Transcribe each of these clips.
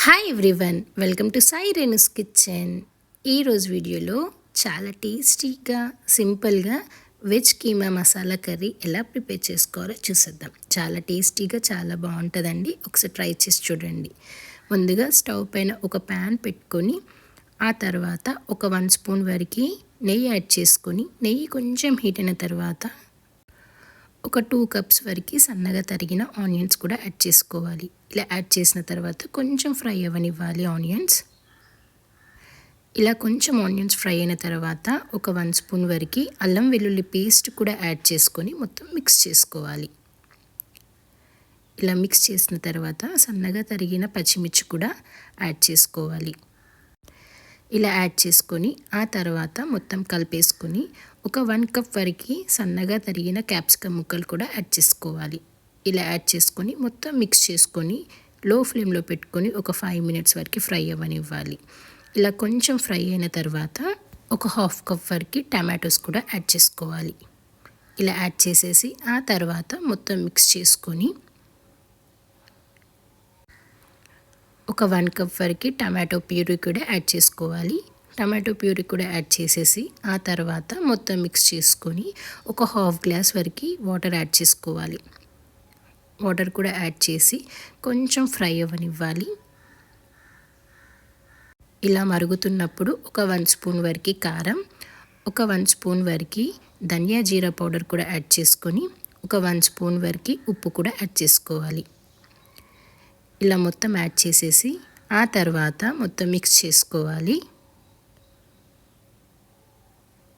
Hi everyone, welcome to Sai Renu's kitchen. ఈరోజు వీడియోలో చాలా టేస్టీగా సింపుల్గా వెజ్ కీమా మసాలా కర్రీ ఎలా ప్రిపేర్ చేసుకోవాలో చూసేద్దాం. చాలా టేస్టీగా చాలా బాగుంటుందండి. ఒకసారి ట్రై చేసి చూడండి. ముందుగా స్టవ్ పైన ఒక ప్యాన్ పెట్టుకొని ఆ తర్వాత ఒక 1 స్పూన్ వరకు నెయ్యి యాడ్ చేసుకొని నెయ్యి కొంచెం హీట్ అయిన తర్వాత ఒక 2 కప్స్ వరకు సన్నగా తరిగిన ఆనియన్స్ కూడా యాడ్ చేసుకోవాలి. ఇలా యాడ్ చేసిన తర్వాత కొంచెం ఫ్రై అవ్వనివ్వాలి ఆనియన్స్. ఇలా కొంచెం ఆనియన్స్ ఫ్రై అయిన తర్వాత ఒక 1 స్పూన్ వరకు అల్లం వెల్లుల్లి పేస్ట్ కూడా యాడ్ చేసుకొని మొత్తం మిక్స్ చేసుకోవాలి. ఇలా మిక్స్ చేసిన తర్వాత సన్నగా తరిగిన పచ్చిమిర్చి కూడా యాడ్ చేసుకోవాలి. ఇలా యాడ్ చేసుకొని ఆ తర్వాత మొత్తం కలిపేసుకొని ఒక 1 కప్ వరకు సన్నగా తరిగిన క్యాప్సికమ్ ముక్కలు కూడా యాడ్ చేసుకోవాలి. ఇలా యాడ్ చేసుకొని మొత్తం మిక్స్ చేసుకొని లో ఫ్లేమ్లో పెట్టుకొని ఒక 5 మినిట్స్ వరకు ఫ్రై అవ్వనివ్వాలి. ఇలా కొంచెం ఫ్రై అయిన తర్వాత ఒక 1/2 కప్ వరకు టమాటోస్ కూడా యాడ్ చేసుకోవాలి. ఇలా యాడ్ చేసేసి ఆ తర్వాత మొత్తం మిక్స్ చేసుకొని ఒక 1 కప్ వరకు టమాటో ప్యూరీ కూడా యాడ్ చేసుకోవాలి. టమాటో ప్యూరీ కూడా యాడ్ చేసేసి ఆ తర్వాత మొత్తం మిక్స్ చేసుకొని ఒక 1/2 గ్లాస్ వరకు వాటర్ యాడ్ చేసుకోవాలి. వాటర్ కూడా యాడ్ చేసి కొంచెం ఫ్రై అవ్వనివ్వాలి. ఇలా మరుగుతున్నప్పుడు ఒక 1 స్పూన్ వరకు కారం, ఒక 1 స్పూన్ వరకు ధనియా జీరా పౌడర్ కూడా యాడ్ చేసుకొని ఒక 1 స్పూన్ వరకు ఉప్పు కూడా యాడ్ చేసుకోవాలి. ఇలా మొత్తం యాడ్ చేసేసి ఆ తర్వాత మొత్తం మిక్స్ చేసుకోవాలి.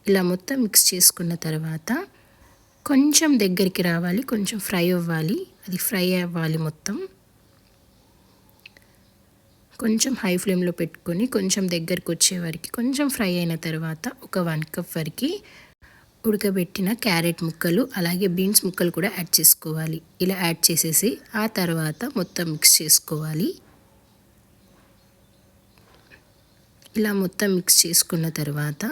ఇలా మొత్తం మిక్స్ చేసుకున్న తర్వాత కొంచెం దగ్గరికి రావాలి, కొంచెం ఫ్రై అవ్వాలి. అది ఫ్రై అవ్వాలి మొత్తం. కొంచెం హై ఫ్లేమ్లో పెట్టుకొని కొంచెం దగ్గరికి వచ్చే వరకు కొంచెం ఫ్రై అయిన తర్వాత ఒక 1 కప్ వరకు ఉడకబెట్టిన క్యారెట్ ముక్కలు అలాగే బీన్స్ ముక్కలు కూడా యాడ్ చేసుకోవాలి. ఇలా యాడ్ చేసేసి ఆ తర్వాత మొత్తం మిక్స్ చేసుకోవాలి. ఇలా మొత్తం మిక్స్ చేసుకున్న తర్వాత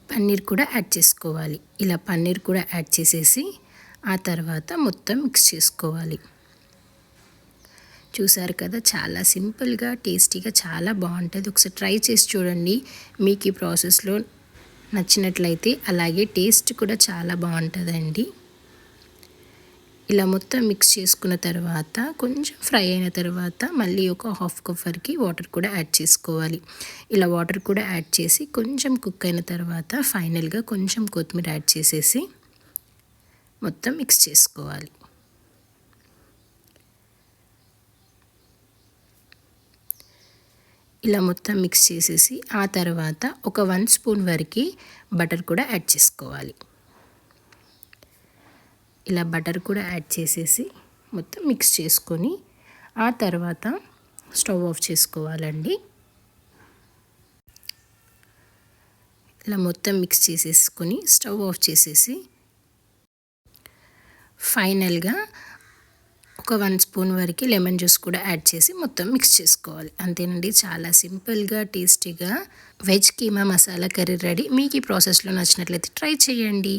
పన్నీర్ కూడా యాడ్ చేసుకోవాలి. ఇలా పన్నీర్ కూడా యాడ్ చేసేసి ఆ తర్వాత మొత్తం మిక్స్ చేసుకోవాలి. చూసారు కదా, చాలా సింపుల్గా టేస్టీగా చాలా బాగుంటుంది. ఒకసారి ట్రై చేసి చూడండి. మీకు ఈ ప్రాసెస్లో నచ్చినట్లయితే అలాగే టేస్ట్ కూడా చాలా బాగుంటుందండి. ఇలా మొత్తం మిక్స్ చేసుకున్న తర్వాత కొంచెం ఫ్రై అయిన తర్వాత మళ్ళీ ఒక 1/2 కప్ వరకు వాటర్ కూడా యాడ్ చేసుకోవాలి. ఇలా వాటర్ కూడా యాడ్ చేసి కొంచెం కుక్ అయిన తర్వాత ఫైనల్గా కొంచెం కొత్తిమీర యాడ్ చేసేసి మొత్తం మిక్స్ చేసుకోవాలి. ఇలా మొత్తం మిక్స్ చేసేసి ఆ తర్వాత ఒక 1 స్పూన్ వరకు బటర్ కూడా యాడ్ చేసుకోవాలి. ఇలా బటర్ కూడా యాడ్ చేసేసి మొత్తం మిక్స్ చేసుకొని ఆ తర్వాత స్టవ్ ఆఫ్ చేసుకోవాలండి. ఇలా మొత్తం మిక్స్ చేసేసుకొని స్టవ్ ఆఫ్ చేసేసి ఫైనల్గా ఒక 1 స్పూన్ వరకు లెమన్ జ్యూస్ కూడా యాడ్ చేసి మొత్తం మిక్స్ చేసుకోవాలి. అంతేనండి, చాలా సింపుల్గా టేస్టీగా veg keema masala curry ready. మీకు ఈ ప్రాసెస్లో నచ్చినట్లయితే ట్రై చేయండి.